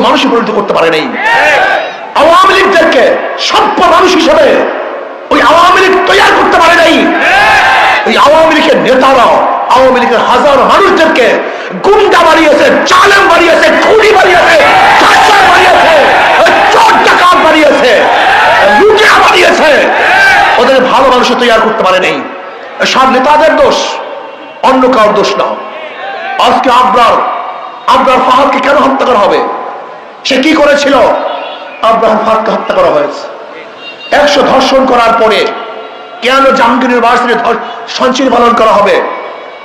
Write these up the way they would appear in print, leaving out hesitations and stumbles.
মানুষই পরিণত করতে পারে নাই। আওয়ামী লীগদেরকে সভ্য মানুষ হিসেবে ওই আওয়ামী লীগ তৈরি করতে পারে নাই। ওই আওয়ামী লীগের নেতারা আওয়ামী লীগের হাজার মানুষদেরকে গুন্ডা বানিয়েছে, জালেম বানিয়েছে, খুনি বানিয়েছে, চাচার বানিয়েছে, চোর ডাকাত বানিয়েছে, লুটেরা বানিয়েছে। ওদের ভালো মানুষ তৈরি করতে পারে নাই। সব নেতাদের দোষ, অন্য কারোর দোষ না। আজকে আবরার ফাহাদকে কেন হত্যা করা হবে? সে কি করেছিল? আবরার ফাহাদকে হত্যা করা হয়েছে। 100 ধর্ষণ করার পরে কেন জাহাঙ্গীর ইউনিভার্সিটি সঞ্চয় পালন করা হবে?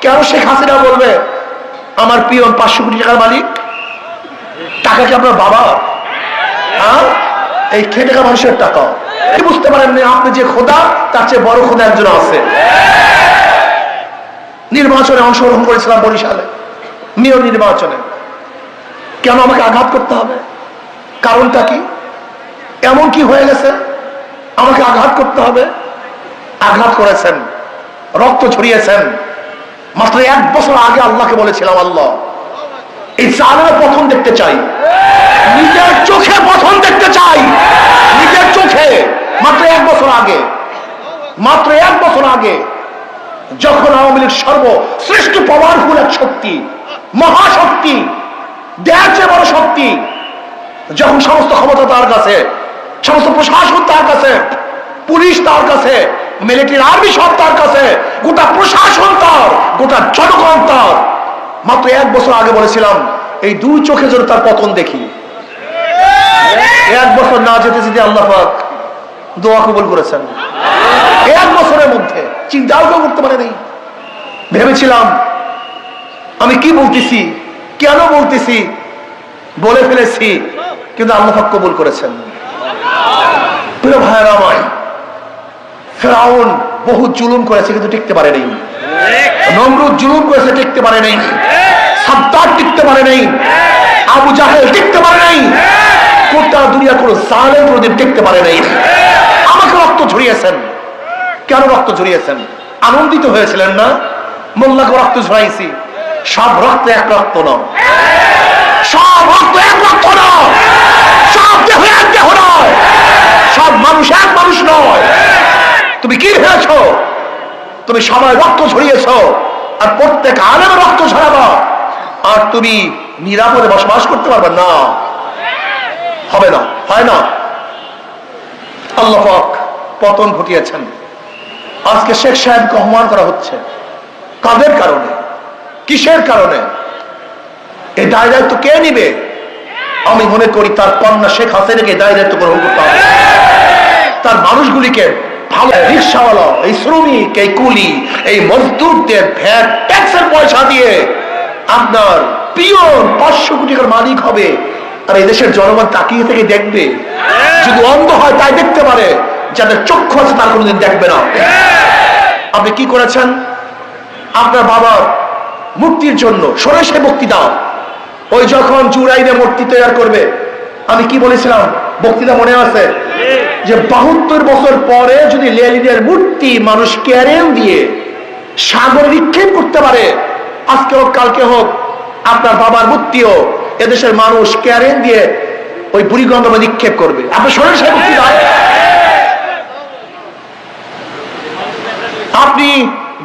কেন শেখ হাসিনা বলবে আমার পিয়ন 500 কোটি টাকার মালিক? টাকা কি আপনার বাবা? এই খেটে খাওয়া মানুষের টাকা। বুঝতে পারেন না আপনি যে খোদা, তার চেয়ে বড় খোদা একজন আছে। নির্বাচনে অংশগ্রহণ করেছিলাম বরিশালে, মেয়র নির্বাচনে। কেন আমাকে আঘাত করতে হবে? কারণটা কি? এমন কি হয়ে গেছে আমাকে আঘাত করতে হবে? আঘাত করেছেন, রক্ত ছড়িয়েছেন। মাত্র 1 বছর আগে আল্লাহকে বলেছিলাম, আল্লাহ এই জালেমের পতন দেখতে চাই, নিজের চোখে পতন দেখতে চাই, নিজের চোখে। মাত্র 1 বছর আগে যখন আওয়ামী লীগ সর্বশ্রেষ্ঠ পাওয়ারফুল এক শক্তি, মহাশক্তি, দেয়ার চেয়ে বড় শক্তি, যখন সমস্ত ক্ষমতা তার কাছে, সমস্ত প্রশাসন তার কাছে, পুলিশ তার কাছে, মিলিটারি আর্মি সব তার কাছে, গোটা প্রশাসন তার, গোটা জনগণ তার। মাত্র 1 বছর আগে বলেছিলাম এই 2 চোখে যেন তার পতন দেখি। 1 বছর না যেতে যেতে আল্লাহ পাক দোয়া কবুল করেছেন। 1 বছরের মধ্যে চিন্তাও কেউ করতে পারে নাই। ভেবেছিলাম আমি কি বলতেছি, কেন বলতেছি, বলে ফেলেছি, কিন্তু আল্লাহ পাক কবুল করেছেন। প্রিয় ভাইরা আমার, ফেরাউন বহু জুলুম করেছে কিন্তু টিকতে পারে নাই। নমরুদ জুলুম করেছে, টিকতে পারে নাই। সাদ্দাত টিকতে পারে নাই। আবু জাহেল টিকতে পারে নাই। গোটা দুনিয়া কোনো জালেম কোনোদিন টিকতে পারে নাই। আমাকে রক্ত ঝরিয়েছেন। কেন রক্ত ঝরিয়েছেন? আনন্দিত হয়েছিলেন না? মোল্লাকে রক্ত ঝরাইছি। সব রক্ত এক রক্ত নয়, সব রক্ত এক রক্ত নয়, সব দেহ এক দেহ নয়, সব মানুষ এক মানুষ নয়। তুমি কি ভেবেছ তুমি সবাই রক্ত ঝরিয়েছ আর প্রত্যেক আলেম রক্ত ঝরাবা আর তুমি নিরাপদে বসবাস করতে পারবে না? হবে না, হয় না। আল্লাহ পাক পতন ঘটিয়েছেন। আজকে শেখ সাহেবকে অপমান করা হচ্ছে। কাদের কারণে? কিসের কারণে? এই দায় দায়িত্ব কে নিবে? আমি মনে করি তার কন্যা শেখ হাসিনাকে দায় দায়িত্ব গ্রহণ করতে হবে। তার মানুষগুলিকে ভালো, রিক্সাওয়ালা, এই শ্রমিক, এই কুলি, এই মজদুরদের ভ্যাট ট্যাক্সের পয়সা দিয়ে আপনার পিয়ন 500 কোটি টাকার মালিক হবে। আর এই দেশের জনগণ তাকিয়ে থেকে দেখবে। যদি অন্ধ হয় তাই দেখতে পারে, যাদের চক্ষু আছে তার কোনোদিন দেখবে না। আপনি কি করেছেন? আপনার বাবার মূর্তির জন্য সরাসরি বক্তৃতা, ওই যখন চুরাইনে মূর্তি তৈরি করবে, আমি কি বলেছিলাম? বক্তৃতা মনে আছে যে 72 বছর পরে যদি লেনিনের মূর্তি মানুষ ক্যারেন দিয়ে সাগরে নিক্ষেপ করতে পারে, আজকে হোক কালকে হোক আপনার বাবার মূর্তিও এদেশের মানুষ ক্যারেন দিয়ে ওই বুড়িগঙ্গা নিক্ষেপ করবে। আপনি শোনেন সেই বক্তৃতা? আপনি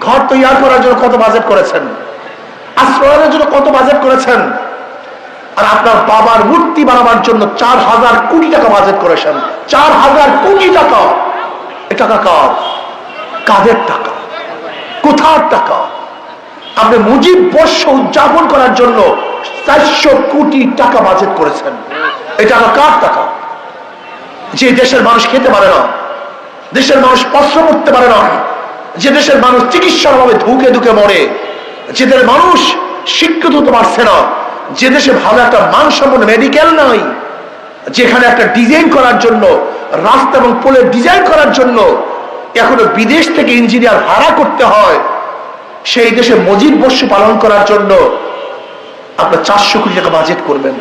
ঘর তৈরি করার জন্য কত বাজেট করেছেন, আশ্রয়ের জন্য কত বাজেট করেছেন, আর আপনার বাবার মূর্তি বানাবার জন্য 4000 কোটি টাকা বাজেট করেছেন। 4000 কোটি টাকা। এ টাকা কার? কাদের টাকা? কোথার টাকা? আপনি মুজিব বর্ষ উদযাপন করার জন্য 400 কোটি টাকা বাজেট করেছেন। এই টাকা কার টাকা? যে দেশের মানুষ খেতে পারে না, দেশের মানুষ বস্ত্র পরতে পারে না, যে দেশের মানুষ চিকিৎসার অভাবে ধুকে ধুকে মরে, যে দেশের মানুষ শিক্ষিত হতে পারছে না, যে দেশে ভালো একটা মানসম্পন্ন মেডিকেল নাই, যেখানে একটা ডিজাইন করার জন্য, রাস্তা এবং পোলের ডিজাইন করার জন্য এখনো বিদেশ থেকে ইঞ্জিনিয়ার ভাড়া করতে হয়, সেই দেশে মুজিব বর্ষ পালন করার জন্য আপনার 400 কোটি টাকা বাজেট করবেন।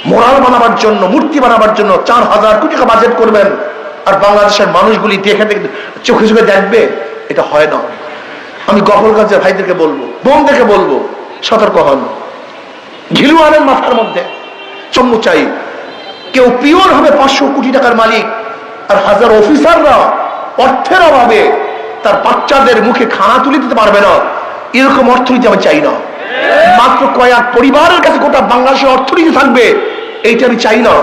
মোরাল বানাবার জন্য, মূর্তি বানাবার জন্য 4000 কোটি টাকা বাজেট করবেন। আর বাংলাদেশের মানুষগুলি দেখে দেখে চোখে চোখে দেখবে, এটা হয় না। আমি গফরগঞ্জের ভাইদেরকে বলবো, বোনদেরকে বলবো, সতর্ক হন। ঘিলু আনেন মাথার মধ্যে, চম্মু চাই। কেউ পিওর হবে 500 কোটি টাকার মালিক, আর হাজার অফিসাররা অর্থের অভাবে তার বাচ্চাদের মুখে খানা তুলে দিতে পারবে না। এরকম অর্থনীতি আমি চাই না। মাত্র কয়েক পরিবারের কাছে গোটা বাংলাদেশের অর্থনীতি থাকবে, এইটা আমি চাই না।